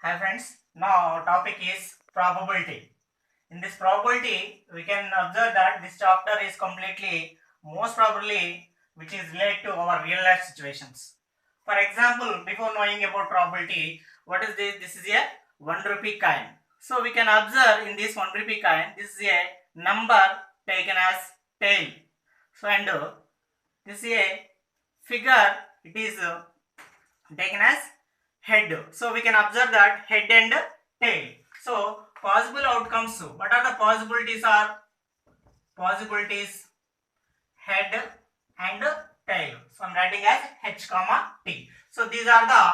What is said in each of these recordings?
Hi friends, now our topic is probability. In this probability, we can observe that this chapter is completely most probably which is related to our real life situations. For example, before knowing about probability, what is this? This is a 1 rupee coin. So we can observe in this 1 rupee coin, this is a number taken as tail. So this is a figure, it is taken as head. So we can observe that head and tail. So possible outcomes. What are the possibilities? Are possibilities head and tail. So I'm writing as H comma T. So these are the,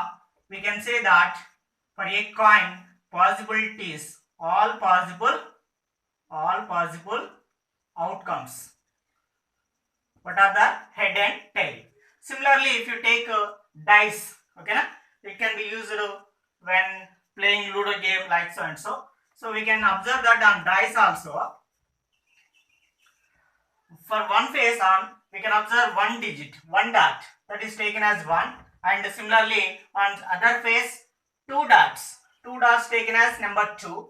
we can say that for a coin possibilities, all possible outcomes. What are the head and tail? Similarly, if you take dice, okay, na? It can be used when playing Ludo game like so and so. So we can observe that on dice also. For one face on, we can observe one digit, one dot that is taken as 1, and similarly on other face two dots taken as number 2,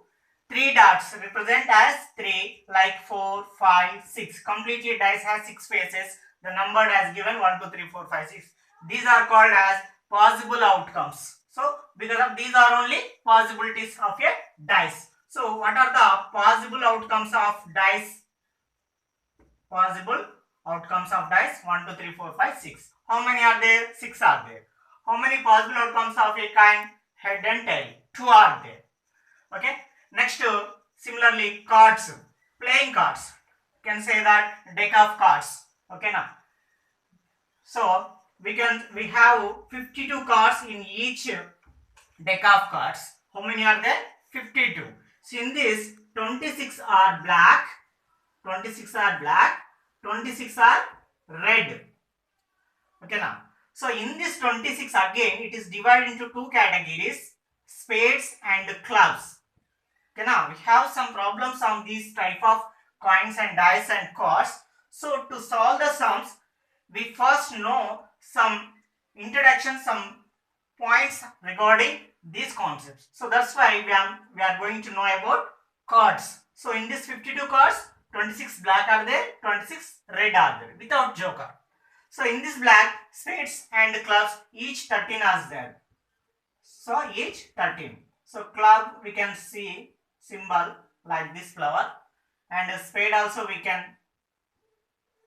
3 dots represent as 3 like 4, 5, 6. Completely dice has 6 faces. The number as given 1, 2, 3, 4, 5, 6. These are called as possible outcomes. So because of these are only possibilities of a dice. So what are the possible outcomes of dice? Possible outcomes of dice 1, 2, 3, 4, 5, 6. How many are there? 6 are there. How many possible outcomes of a coin? Head and tail. 2 are there. Okay. Next, similarly cards, playing cards. You can say that deck of cards. Okay now. So we have 52 cards in each deck of cards. How many are there? 52. So in this 26 are black, 26 are black, 26 are red. Okay now. So in this 26 again it is divided into two categories, spades and clubs. Okay now, we have some problems on these type of coins and dice and cards. So to solve the sums, we first know some introduction, some points regarding these concepts. So that's why we are going to know about cards. So in this 52 cards, 26 black are there, 26 red are there without joker. So in this black, spades and clubs each 13 are there. So each 13. So club we can see symbol like this flower, and a spade also we can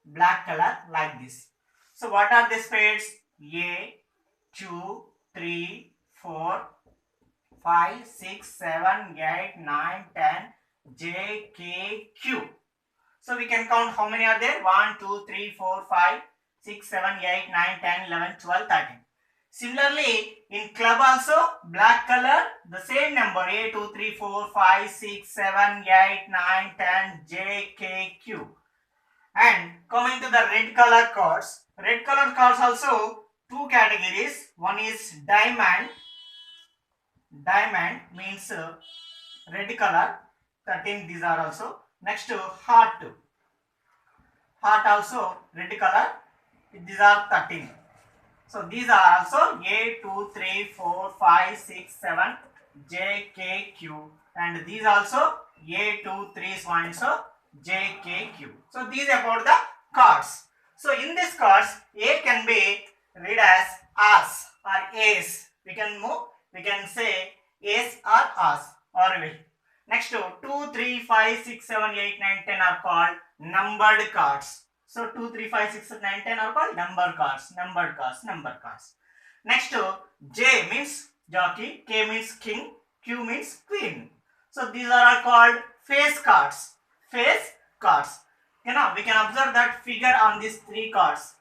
black color like this. So what are the spades? A, 2, 3, 4, 5, 6, 7, 8, 9, 10, J, K, Q. So we can count how many are there? 1, 2, 3, 4, 5, 6, 7, 8, 9, 10, 11, 12, 13. Similarly, in club also black color, the same number A, 2, 3, 4, 5, 6, 7, 8, 9, 10, J, K, Q. And coming to the red color cards also two categories. One is diamond. Diamond means red color, 13 these are also. Next heart. Heart also red color, these are 13. So these are also A, 2, 3, 4, 5, 6, 7, J, K, Q, and these also A, 2, 3 and so J, K, Q. So these about the cards. So in these cards, A can be read as as or ace. We can say ace or as or will. Next 2, 3, 5, 6, 7, 8, 9, 10 are called numbered cards. So 2, 3, 5, 6, 9, 10 are called numbered cards. Next J means jockey, K means king, Q means queen. So these are all called face cards. Face cards. You know, we can observe that figure on these three cards.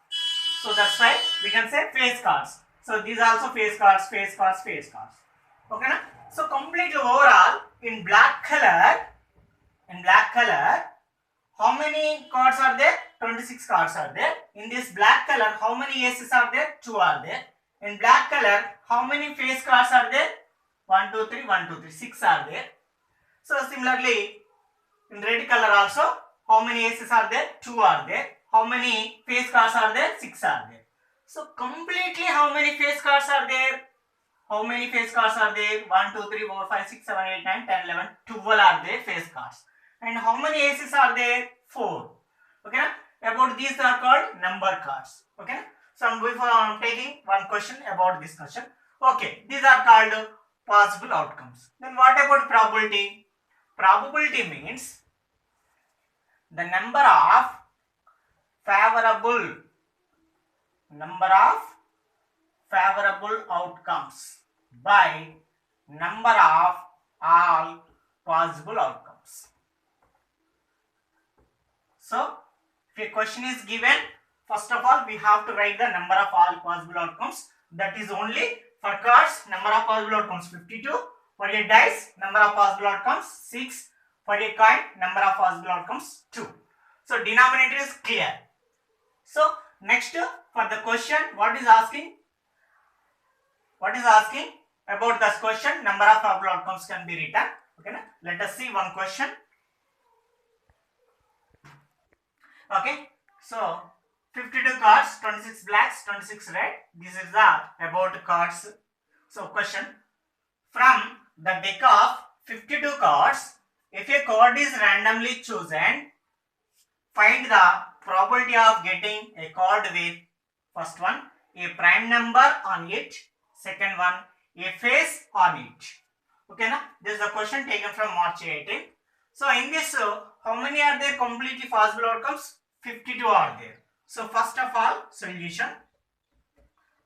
So that's why we can say face cards. So these are also face cards. Okay na? So completely overall in black color, how many cards are there? 26 cards are there. In this black color, how many aces are there? 2 are there. In black color, how many face cards are there? 1, 2, 3, 1, 2, 3, 6 are there. So similarly, in red color also, how many aces are there? 2 are there. How many face cards are there? 6 are there. So completely how many face cards are there? how many face cards are there? 1, 2, 3, 4, 5, 6, 7, 8, 9, 10, 11, 12 are there face cards. And how many aces are there? 4. Okay, about these are called number cards. Okay, so I'm taking one question about this question. Okay, these are called possible outcomes. Then what about probability? Probability means the number of favorable outcomes by number of all possible outcomes. So if a question is given, first of all we have to write the number of all possible outcomes. That is only for cards, number of possible outcomes 52. For a dice, number of possible outcomes 6. For a coin, number of possible outcomes 2. So denominator is clear. So next, for the question, what is asking about this question, number of possible outcomes can be written. Okay, let us see one question. Okay, so 52 cards, 26 blacks, 26 red. This is the about cards. So question, from the deck of 52 cards, if a card is randomly chosen, find the probability of getting a card with first one a prime number on it, second one a face on it. Okay, now this is the question taken from March 18. So in this, how many are there completely possible outcomes? 52 are there. So first of all, solution.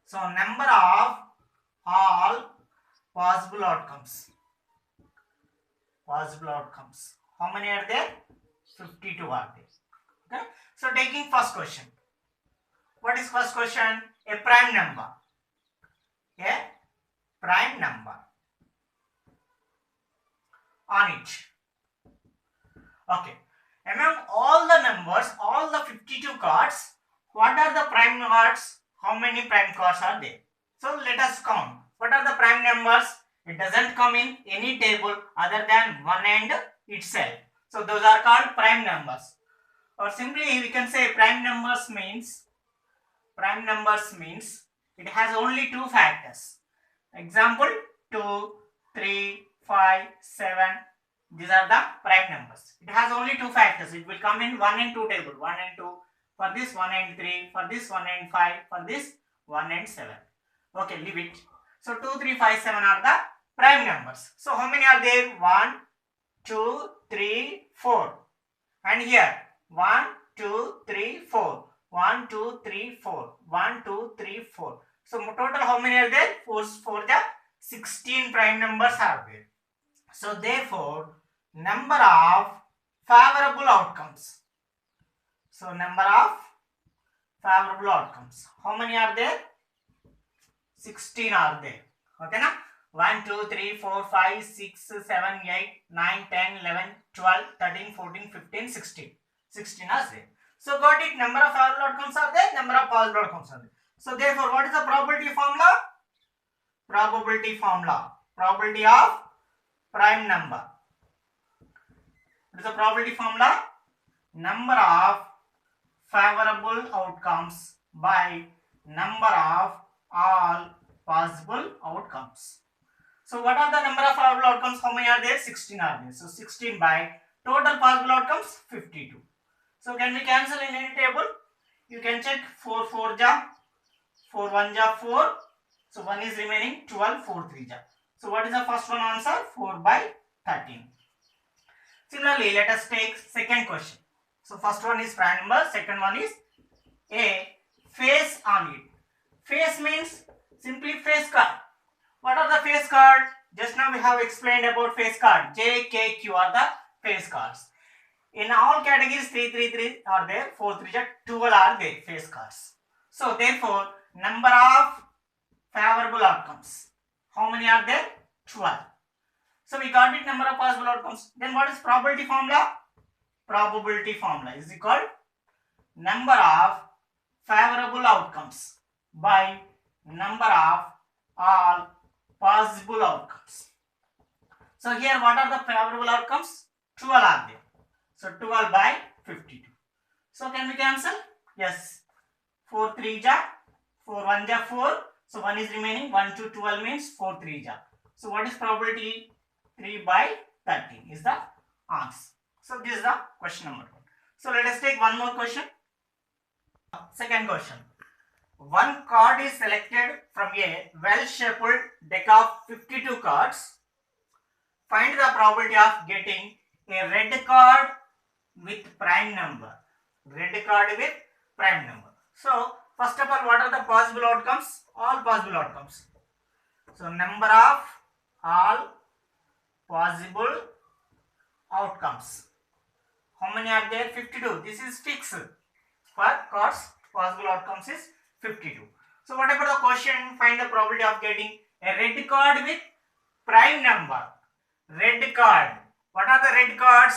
So number of all possible outcomes. How many are there? 52 are there. Okay. So taking first question. What is first question? A prime number. On it. Okay. Among all the numbers, all the 52 cards, what are the prime cards? How many prime cards are there? So let us count. What are the prime numbers? It doesn't come in any table other than one end itself. So those are called prime numbers. Or simply we can say prime numbers means it has only two factors. Example 2, 3, 5, 7. These are the prime numbers. It has only two factors. It will come in 1 and 2 table. 1 and 2. For this 1 and 3. For this 1 and 5. For this 1 and 7. Okay, leave it. So 2, 3, 5, 7 are the prime numbers. So how many are there? 1, 2, 3, 4. And here 1, 2, 3, 4. 1, 2, 3, 4. 1, 2, 3, 4. So total how many are there? 4 the 16 prime numbers are there. So therefore, number of favorable outcomes. So number of favorable outcomes. How many are there? 16 are there. Okay, na? 1, 2, 3, 4, 5, 6, 7, 8, 9, 10, 11, 12, 13, 14, 15, 16. 16 are there. So got it. Number of favorable outcomes are there. Number of possible outcomes are there. So therefore, what is the probability formula? Probability of prime number. What is the probability formula? Number of favorable outcomes by number of all possible outcomes. So what are the number of favorable outcomes? How many are there? 16 are there. So 16 by total possible outcomes 52. So can we cancel in any table? You can check 4 4 ja, 4 1 ja 4. So 1 is remaining, 12 4 3 ja. So what is the first one answer? 4 by 13. Similarly, let us take second question. So first one is prime number, second one is a face on it. Face means simply face card. What are the face cards? Just now we have explained about face card. J, K, Q are the face cards. In all categories 3, 3, 3 are there, 4, 3, 12 are there face cards. So therefore, number of favorable outcomes. How many are there? 12. So we got it, number of possible outcomes. Then what is probability formula? Probability formula is equal number of favorable outcomes by number of all possible outcomes. So here what are the favorable outcomes? 12 are there. So 12 by 52. So can we cancel? Yes. 4 3 ja, 4 1 ja 4. So 1 is remaining. 1 to 12 means 4 3 ja. So what is probability? 3 by 13 is the answer. So this is the question number 1. So let us take one more question. Second question. One card is selected from a well-shaped deck of 52 cards. Find the probability of getting a red card with prime number. Red card with prime number. So first of all, what are the possible outcomes? All possible outcomes. So number of all possible outcomes. How many are there? 52. This is fixed. For cards, possible outcomes is 52. So what about the question? Find the probability of getting a red card with prime number. Red card. What are the red cards?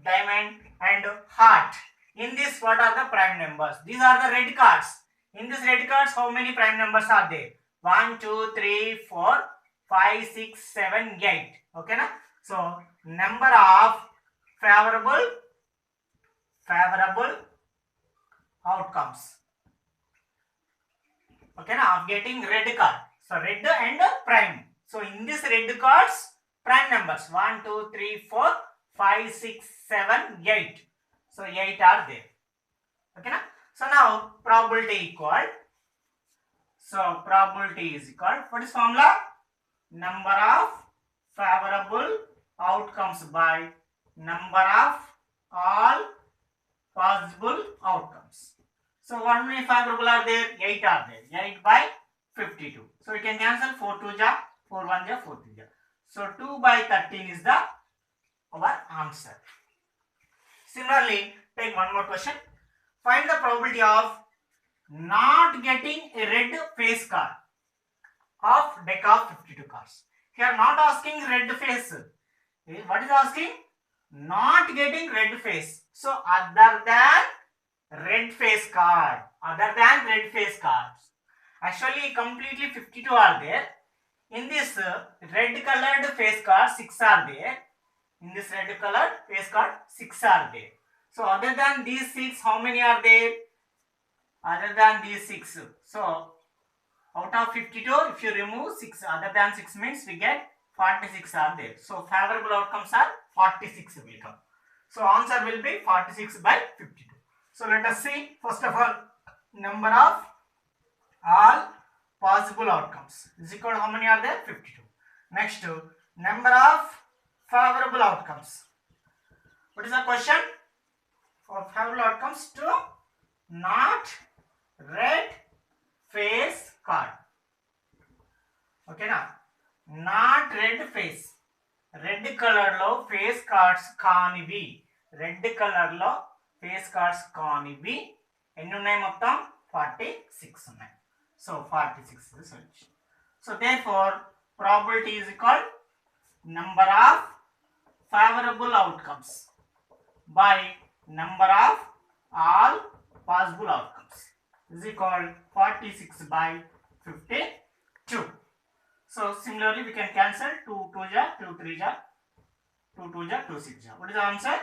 Diamond and heart. In this, what are the prime numbers? These are the red cards. In this red cards, how many prime numbers are there? 1, 2, 3, 4, 5, 6, 7, 8. Okay, na? So number of favorable outcomes. Okay, now of getting red card. So red and prime. So in this red cards, prime numbers 1, 2, 3, 4, 5, 6, 7, 8. So 8 are there. Okay, now. So now probability equal. So probability is equal. What is formula? Number of favorable outcomes by number of all possible outcomes. So how many favorable are there? 8 are there. 8 by 52. So we can cancel 4 2 ja, 4 1 ja, 4 3 ja. So 2 by 13 is the our answer. Similarly, take one more question. Find the probability of not getting a red face card of deck of 52 cards. Here not asking red face. What is asking? Not getting red face. So other than red face card. Other than red face cards. Actually completely 52 are there. In this red colored face card 6 are there. In this red colored face card 6 are there. So other than these 6, how many are there? Other than these 6. So out of 52, if you remove 6, other than 6 means we get 46 are there. So favorable outcomes are 46 will come. So answer will be 46 by 52. So let us see first of all number of all possible outcomes is equal to how many are there? 52. Next number of favorable outcomes. What is the question? For favorable outcomes to not red face card. Okay na? Not red face. Red color lo face cards kaanivi. Red color lo face cards kaanivi. ఎన్ని ఉన్నాయి మొత్తం 46 ఉన్నాయి. So 46 is the solution. So therefore probability is equal number of favorable outcomes by number of all possible outcomes is equal 46 by 52. So similarly we can cancel 2 2 ja, 2 3 ja, 2 2 ja, 2 6 ja. What is the answer?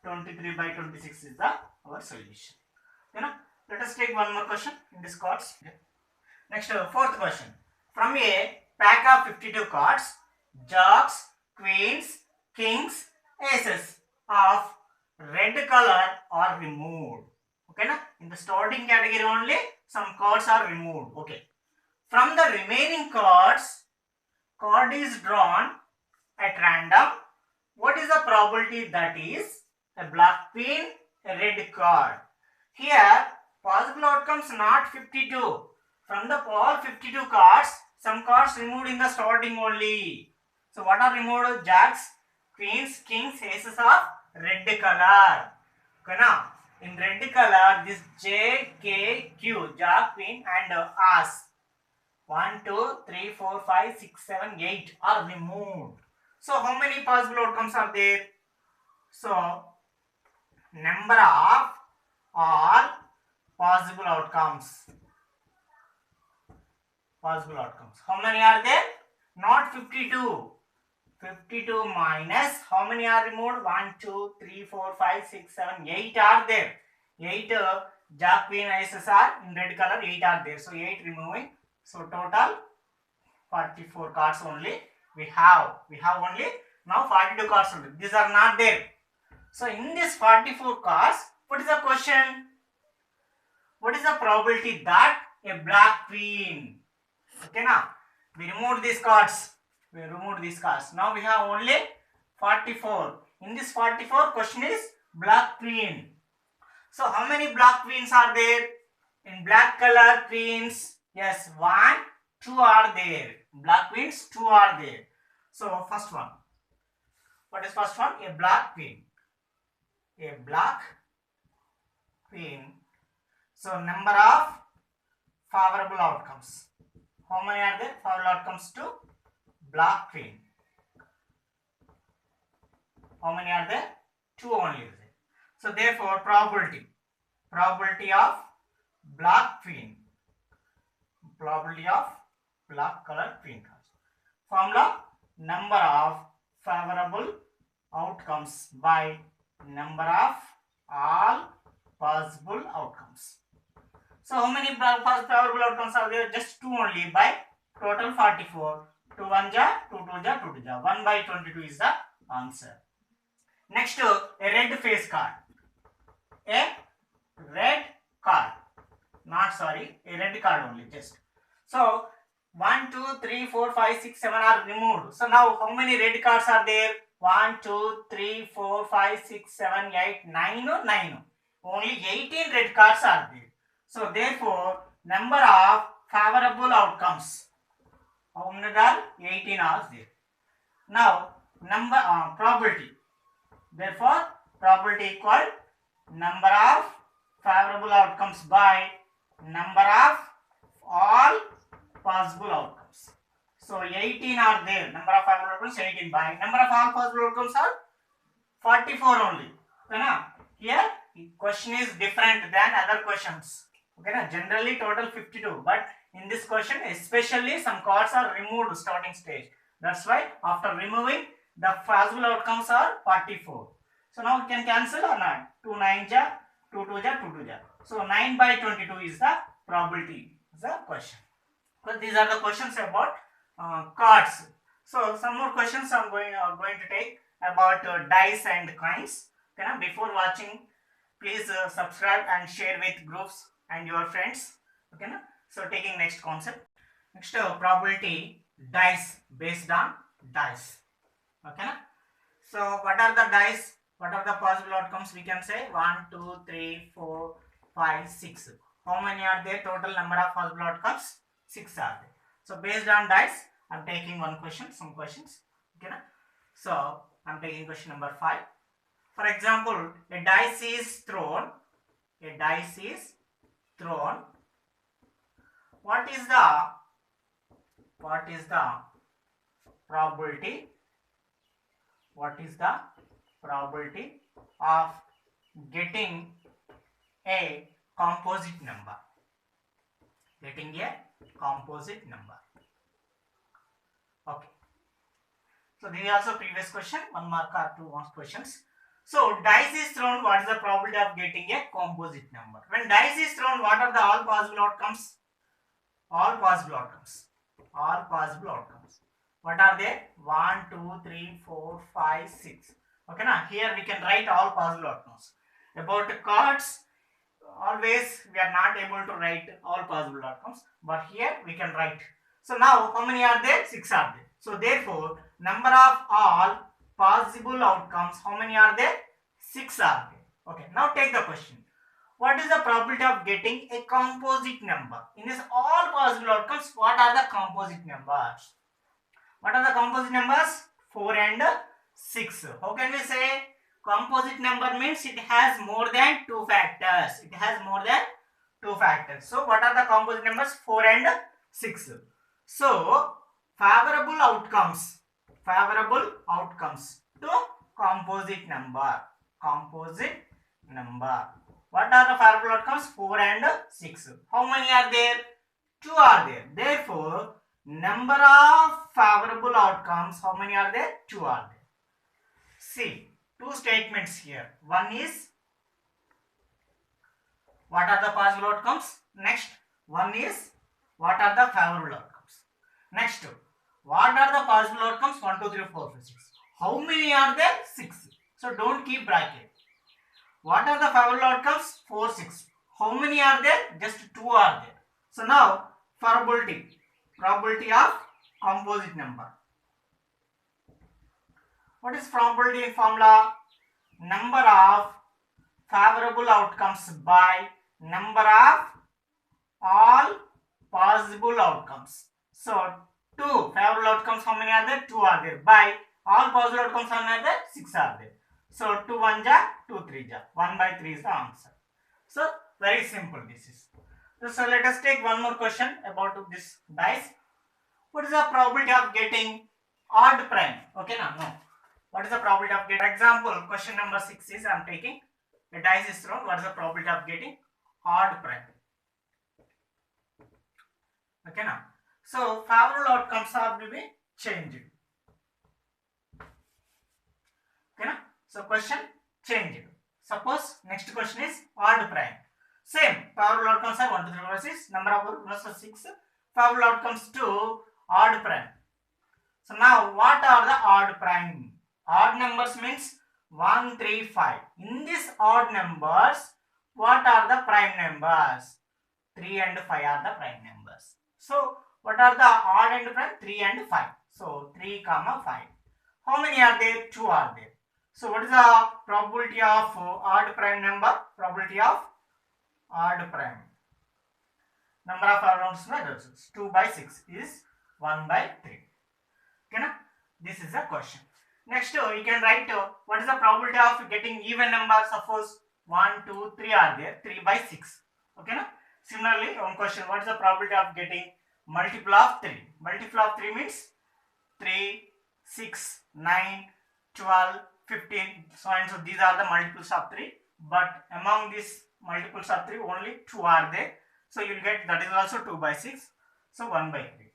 23 by 26 is the our solution. You know, let us take one more question in this cards. Next fourth question. From a pack of 52 cards, jacks, queens, kings, aces of red color are removed. Okay na? In the starting category only some cards are removed. Okay. From the remaining cards, card is drawn at random. What is the probability that is a black queen, a red card? Here possible outcomes not 52. From the all 52 cards, some cards removed in the starting only. So what are removed? Jacks, queens, kings, aces of red color. Okay na? In red color, this J, K, Q, Jack, Queen and As. 1, 2, 3, 4, 5, 6, 7, 8 are removed. So how many possible outcomes are there? So number of all possible outcomes. Possible outcomes. How many are there? Not 52. 52 minus how many are removed? 1, 2, 3, 4, 5, 6, 7, 8 are there. 8 Jack, Queen, Aces are in red color. 8 are there. So 8 removing So total 44 cards only we have. We have only now 42 cards only. These are not there. So in this 44 cards, what is the question? What is the probability that a black queen? Okay, now we removed these cards. We removed these cards. Now we have only 44. In this 44, question is black queen. So how many black queens are there? In black color queens, yes, 1, 2 are there. Black queens, 2 are there. So first one. What is first one? A black queen. A black queen. So number of favorable outcomes. How many are there? Favorable outcomes to black queen. How many are there? 2 only. So therefore probability of black queen. Probability of black color queen. Formula: number of favorable outcomes by number of all possible outcomes. So how many favorable outcomes are there? Just 2 only by total 44. 2 1 ja, 2 2 ja, 2 2 ja. 1 by 22 is the answer. Next, a red face card. A red card. Not sorry, a red card only just. So 1, 2, 3, 4, 5, 6, 7 are removed. So now how many red cards are there? 1, 2, 3, 4, 5, 6, 7, 8, 9, 9. Only 18 red cards are there. So therefore, number of favorable outcomes. How many are? 18 are there. Now, number probability. Therefore, probability equal number of favorable outcomes by number of all possible outcomes. So 18 are there. Number of favorable outcomes 18 by number of all possible outcomes are 44 only. Okay, na? Here question is different than other questions. Okay, na? Generally total 52, but in this question especially some cards are removed starting stage. That's why after removing the possible outcomes are 44. So now we can cancel or not? 2 9 ja, 2 2 ja, 2 2 ja. So 9 by 22 is the probability. Is the question. But these are the questions about cards. So some more questions I'm going to take about dice and coins. Okay, na? Before watching, please subscribe and share with groups and your friends. Okay, na? So taking next concept. Next probability dice based on dice. Okay, na? So what are the dice? What are the possible outcomes? We can say 1, 2, 3, 4, 5, 6. How many are there? Total number of possible outcomes? 6 are there. So based on dice, I'm taking one question, some questions. Okay, na? So I'm taking question number 5. For example, a dice is thrown. A dice is thrown. What is the probability? What is the probability of getting a composite number? Getting a composite number. Okay. So this is also previous question. 1 mark or 2 mark questions. So dice is thrown. What is the probability of getting a composite number? When dice is thrown, what are the all possible outcomes? All possible outcomes. All possible outcomes. What are they? 1, 2, 3, 4, 5, 6. Okay, now here we can write all possible outcomes. About cards, always we are not able to write all possible outcomes, but here we can write. So now how many are there? 6 are there. So therefore, number of all possible outcomes, how many are there? 6 are there. Okay, now take the question. What is the probability of getting a composite number? In this all possible outcomes, what are the composite numbers? What are the composite numbers? 4 and 6. How can we say? Composite number means it has more than 2 factors. It has more than 2 factors. So what are the composite numbers? 4 and 6. So favorable outcomes to composite number. Composite number. What are the favorable outcomes? 4 and 6. How many are there? 2 are there. Therefore, number of favorable outcomes, how many are there? 2 are there. See, 2 statements here. One is, what are the possible outcomes? Next, one is What are the favorable outcomes? Next, what are the possible outcomes? 1, 2, 3, 4, 5, 6. How many are there? 6. So don't keep bracket. What are the favorable outcomes? 4, 6. How many are there? Just 2 are there. So now probability of composite number. What is probability formula? Number of favorable outcomes by number of all possible outcomes. So 2 favorable outcomes, how many are there? 2 are there. By all possible outcomes, how many are there? 6 are there. So 2 1 ja, 2 3 ja. 1 by 3 is the answer. So very simple this is. So let us take one more question about this dice. What is the probability of getting odd prime? Okay, no. What is the probability of getting? For example, question number 6 is I am taking a dice is thrown. What is the probability of getting odd prime? Okay, now. So favorable outcomes are will be changed. Okay, now. So question changed. Suppose next question is odd prime. Same favorable outcomes are 1, 2, 3, 4, 6. Number of versus 6. Favorable outcomes to odd prime. So now what are the odd prime? Odd numbers means 1, 3, 5. In these odd numbers, what are the prime numbers? 3 and 5 are the prime numbers. So what are the odd and prime? 3 and 5. So 3, 5. How many are there? 2 are there. So what is the probability of odd prime number? Probability of odd prime. Number of rounds measures 2 by 6 is 1 by 3. Okay, na? This is the question. Next, you can write what is the probability of getting even number. Suppose 1, 2, 3 are there. 3 by 6. Okay, na? Similarly, one question. What is the probability of getting multiple of 3? Multiple of 3 means 3, 6, 9, 12, 15. So and so these are the multiples of 3. But among these multiples of 3, only 2 are there. So you will get that is also 2 by 6. So 1 by 3.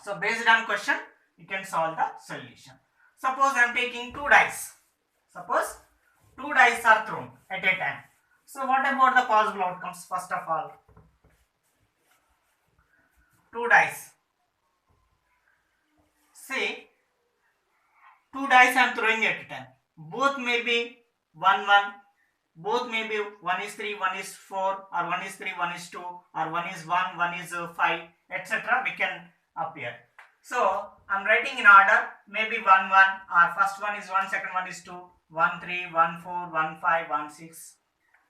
So based on question, you can solve the solution. Suppose I am taking 2 dice. Suppose 2 dice are thrown at a time. So what about the possible outcomes? First of all, 2 dice. See, 2 dice I am throwing at a time. Both may be 1, 1. Both may be 1 is 3, 1 is 4, or 1 is 3, 1 is 2, or 1 is 1, 1 is 5, etc. We can appear. So I am writing in order, maybe 1, 1, or first one is 1, second one is 2, 1, 3, 1, 4, 1, 5, 1, 6.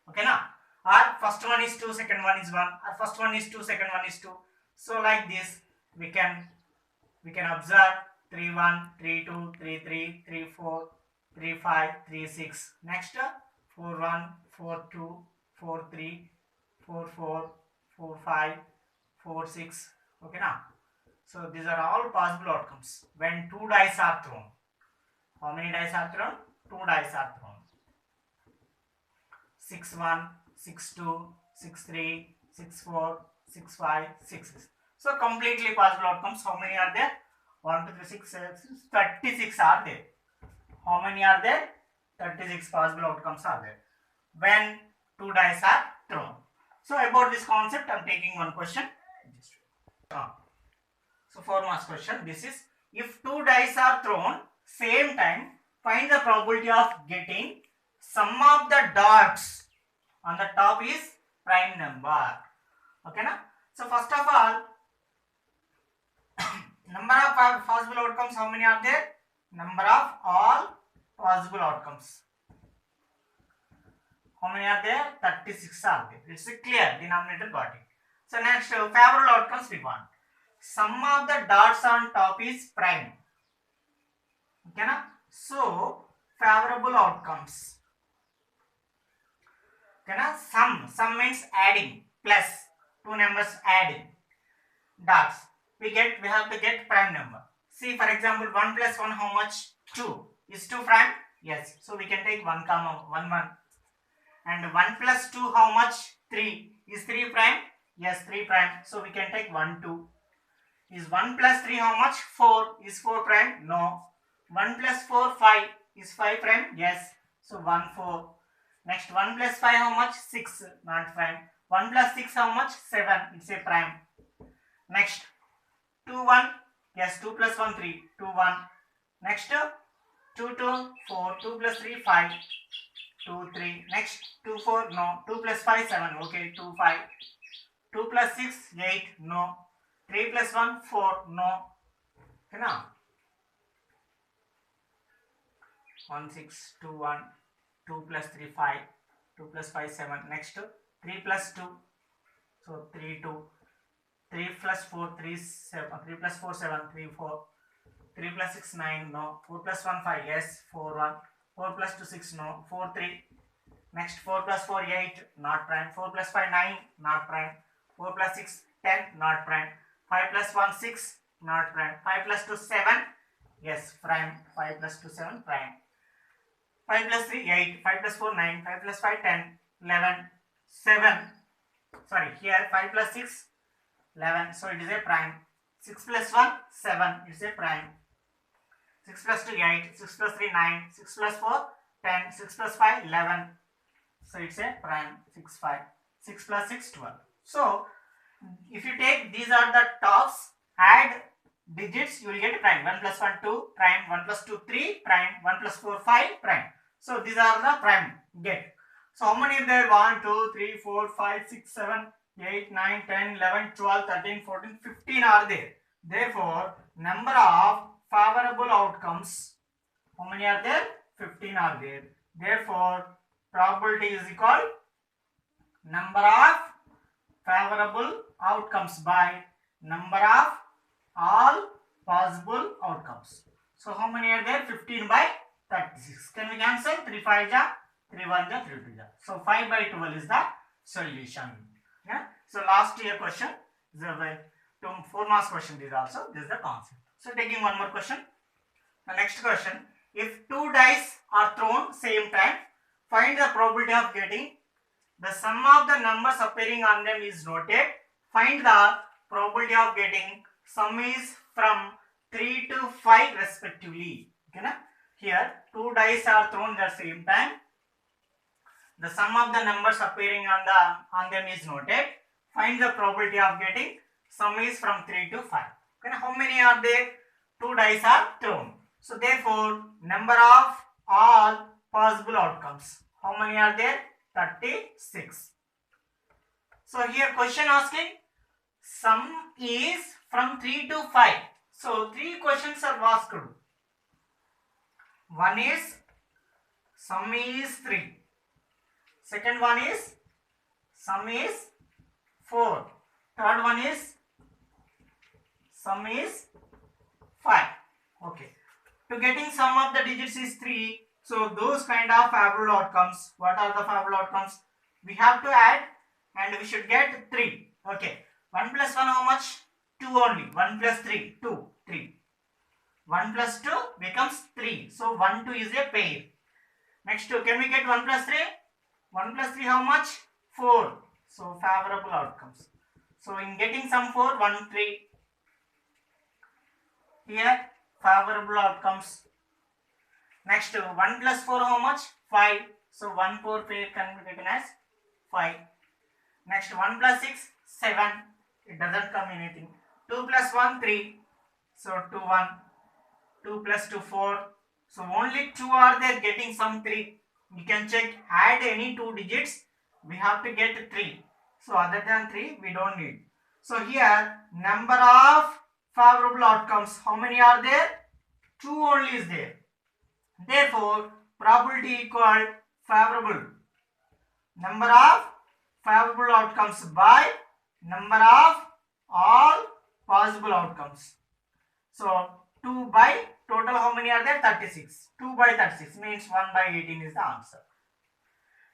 Okay, now? Or first one is 2, second one is 1, or first one is 2, second one is 2. So like this, we can observe 3, 1, 3, 2, 3, 3, 3, 4, 3, 5, 3, 6. Next, 4, 1, 4, 2, 4, 3, 4, 4, 4, 5, 4, 6. Okay, now? So these are all possible outcomes when 2 dice are thrown. How many dice are thrown? 2 dice are thrown. 6, 1, 6, 2, 6, 3, 6, 4, 6, 5, 6, 6. So completely possible outcomes. How many are there? 1, 2, 3, 6, 36 are there. How many are there? 36 possible outcomes are there when 2 dice are thrown. So about this concept, I am taking one question. So 4 marks question. This is, if 2 dice are thrown same time, find the probability of getting sum of the dots on the top is prime number. Okay, na? So first of all, number of possible outcomes, how many are there? Number of all possible outcomes. How many are there? 36 are there. It's clear, denominator got it. So next, favorable outcomes we want. Sum of the dots on top is prime. Okay, na? So favorable outcomes. Okay, na? Sum means adding, plus 2 numbers adding. Dots. We have to get prime number. See, for example, 1 plus 1, how much? 2. Is 2 prime? Yes. So we can take 1, 1, 1. And 1 plus 2, how much? 3. Is 3 prime? Yes, 3 prime. So we can take 1, 2. Is 1 plus 3 how much? 4. Is 4 prime? No. 1 plus 4, 5. Is 5 prime? Yes. So 1, 4. Next, 1 plus 5 how much? 6. Not prime. 1 plus 6 how much? 7. It's a prime. Next 2 1, yes, 2 plus 1 3, 2 1. Next 2 2 4, 2 plus 3 5, 2 3. Next 2 4, no. 2 plus 5 7, okay, 2 5. 2 plus 6 8, no. 3 plus 1 4, no. Okay, now 1 6 2 1, 2 plus 3 5, 2 plus 5 7. Next 3 plus 2, so 3 2. 3 plus 4 3 7, 3 plus 4 7, 3 4. 3 plus 6 9, no. 4 plus 1 5, yes, 4 1. 4 plus 2 6, no. 4 3. Next 4 plus 4 8, not prime. 4 plus 5 9, not prime. 4 plus 6 10, not prime. 5 plus 1 6, not prime. 5 plus 2 7, yes, prime. 5 plus 2 7, prime. 5 plus 3 8, 5 plus 4 9, 5 plus 5 10, 11, 7. Sorry, here 5 plus 6 11, so it is a prime. 6 plus 1 7, it's a prime. 6 plus 2 8, 6 plus 3 9, 6 plus 4 10, 6 plus 5 11, so it's a prime. 6 5, 6 plus 6 12. So if you take these are the tops, add digits, you will get prime. 1 plus 1 2 prime, 1 plus 2 3 prime, 1 plus 4 5 prime. So these are the prime. Get. So how many are there? 1 2 3 4 5 6 7 8 9 10 11 12 13 14 15 are there. Therefore number of favorable outcomes, how many are there? 15 are there. Therefore probability is equal number of favorable outcomes by number of all possible outcomes. So how many are there? 15 by 36. Can we cancel? 3 5 ja, 3 1 ja, 3 2 ja. So 5 by 12 is the solution. Yeah. So last year question is a 4 marks question. This also, this is the concept. So taking one more question. The next question: if two dice are thrown same time, find the probability of getting. The sum of the numbers appearing on them is noted. Find the probability of getting. Sum is from 3 to 5 respectively. Okay, na? Here two dice are thrown at the same time. The sum of the numbers appearing on them is noted. Find the probability of getting. Sum is from 3 to 5. Okay, how many are there? Two dice are thrown. So therefore number of all possible outcomes. How many are there? 36. So here question asking sum is from 3 to 5. So three questions are asked. One is sum is 3. Second one is sum is 4. Third one is sum is 5. Okay. To getting sum of the digits is 3. So those kind of favorable outcomes. What are the favorable outcomes? We have to add and we should get 3. Okay. 1 plus 1 how much? 2 only. 1 plus 3, 2, 3. 1 plus 2 becomes 3. So 1, 2 is a pair. Next, can we get 1 plus 3? 1 plus 3 how much? 4. So favorable outcomes. So in getting sum 4, 1, 3. Here favorable outcomes. Next 1 plus 4 how much? 5. So 1 4 pair can be taken as 5. Next 1 plus 6 7. It doesn't come anything. 2 plus 1 3. So 2 1. 2 plus 2 4. So only 2 are there getting sum 3. You can check, add any 2 digits. We have to get 3. So other than 3 we don't need. So here number of favorable outcomes, how many are there? 2 only is there. Therefore probability equal favorable. Number of favorable outcomes by number of all possible outcomes. So 2 by total how many are there? 36. 2 by 36 means 1 by 18 is the answer.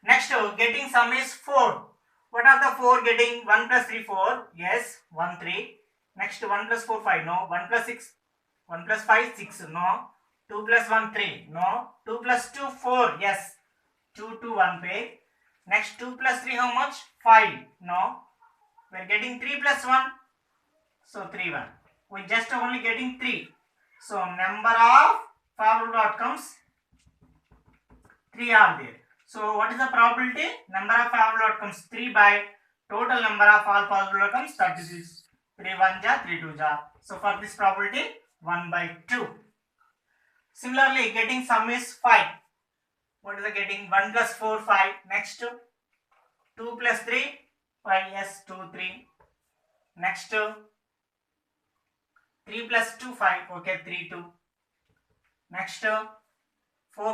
Next getting sum is 4. What are the 4 getting? 1 plus 3 4. Yes, 1 3. Next 1 plus 4 5. No. 1 plus 6. 1 plus 5 6. No. 2 plus 1 3. No. 2 plus 2 4. Yes. 2 to 1 pair. Next 2 plus 3 how much? 5. No. We are getting 3 plus 1. So 3 1. We just only getting 3. So number of favorable outcomes 3 are there. So what is the probability? Number of favorable outcomes 3 by total number of all possible outcomes 36. 3 1 ja, 3 2 ja. So for this probability 1 by 2. Similarly, getting sum is 5. What is the getting? 1 plus 4 5. Next 2 plus 3 5. Yes, 2 3. Next 3 plus 2 5. Okay, 3 2. Next 4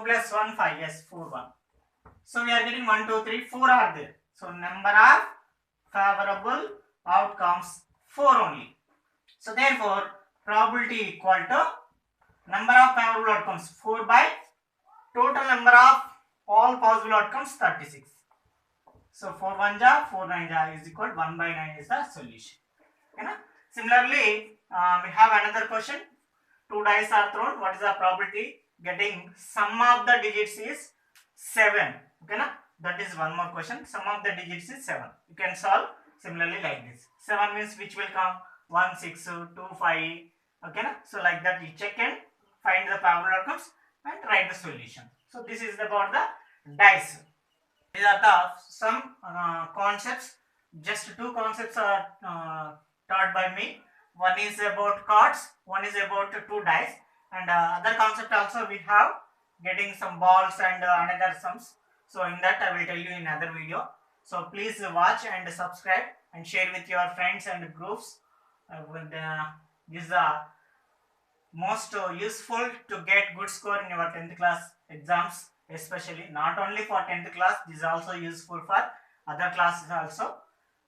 plus 1 5. Yes, 4 1. So we are getting 1 2 3 4 are there. So number of favorable outcomes 4 only. So therefore probability equal to number of favorable outcomes 4 by total number of all possible outcomes 36. So 4 1 ja, 4 9 ja is equal to 1 by 9 is the solution. Okay, na? Similarly, we have another question. 2 dice are thrown. What is the probability getting sum of the digits is 7? Okay, na? That is one more question. Sum of the digits is 7. You can solve similarly like this. 7 means which will come 1 6 2 5. Okay, na? So like that you check and find the favorable outcomes and write the solution. So this is about the dice. These are the some concepts. Just two concepts are taught by me. One is about cards, one is about two dice, and other concept also we have getting some balls and another sums. So in that I will tell you in another video. So please watch and subscribe and share with your friends and groups. This is the most useful to get good score in your 10th class exams, especially not only for 10th class. This is also useful for other classes also.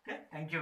Okay, thank you.